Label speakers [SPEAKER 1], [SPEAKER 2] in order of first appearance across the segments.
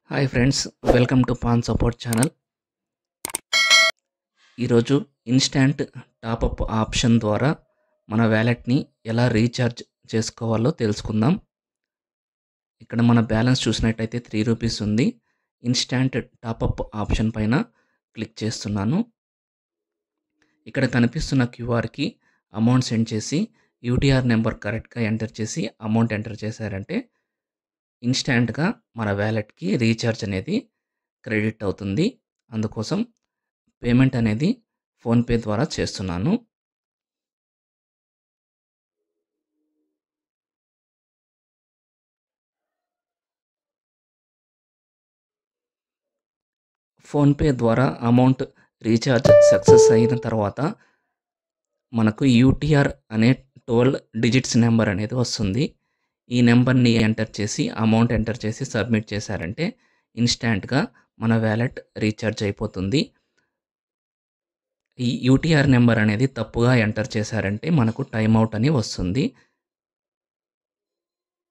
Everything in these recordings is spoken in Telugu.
[SPEAKER 1] Hi friends, welcome to pan support channel. ఈరోజు ఇన్స్టాంట్ టాపప్ ఆప్షన్ ద్వారా మన వ్యాలెట్ని ఎలా రీఛార్జ్ చేసుకోవాలో తెలుసుకుందాం. ఇక్కడ మన బ్యాలెన్స్ చూసినట్టయితే 3 రూపీస్ ఉంది. ఇన్స్టాంట్ టాపప్ ఆప్షన్ పైన క్లిక్ చేస్తున్నాను. ఇక్కడ కనిపిస్తున్న క్యూఆర్కి అమౌంట్ సెండ్ చేసి యూటీఆర్ నెంబర్ కరెక్ట్గా ఎంటర్ చేసి అమౌంట్ ఎంటర్ చేశారంటే ఇన్స్టాంట్గా మన వ్యాలెట్కి రీఛార్జ్ అనేది క్రెడిట్ అవుతుంది. అందుకోసం పేమెంట్ అనేది ఫోన్పే ద్వారా చేస్తున్నాను. ఫోన్పే ద్వారా అమౌంట్ రీఛార్జ్ సక్సెస్ అయిన తర్వాత మనకు యూటీఆర్ అనే 12 డిజిట్స్ నెంబర్ అనేది వస్తుంది. ఈ నెంబర్ని ఎంటర్ చేసి అమౌంట్ ఎంటర్ చేసి సబ్మిట్ చేశారంటే ఇన్స్టాంట్గా మన వ్యాలెట్ రీఛార్జ్ అయిపోతుంది. ఈ యూటీఆర్ నెంబర్ అనేది తప్పుగా ఎంటర్ చేశారంటే మనకు టైమ్అవుట్ అని వస్తుంది.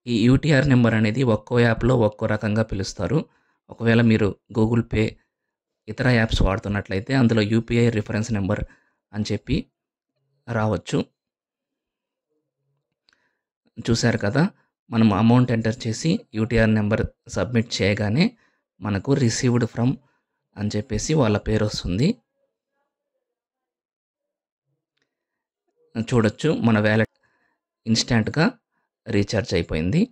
[SPEAKER 1] ఈ యూటీఆర్ నెంబర్ అనేది ఒక్కో యాప్లో ఒక్కో రకంగా పిలుస్తారు. ఒకవేళ మీరు గూగుల్ పే ఇతర యాప్స్ వాడుతున్నట్లయితే అందులో యూపీఐ రిఫరెన్స్ నెంబర్ అని చెప్పి రావచ్చు. చూశారు కదా, మనం అమౌంట్ ఎంటర్ చేసి యూటీఆర్ నెంబర్ సబ్మిట్ చేయగానే మనకు రిసీవ్డ్ ఫ్రమ్ అని చెప్పేసి వాళ్ళ పేరు వస్తుంది. చూడొచ్చు, మన వ్యాలెట్ ఇన్స్టాంట్గా రీఛార్జ్ అయిపోయింది.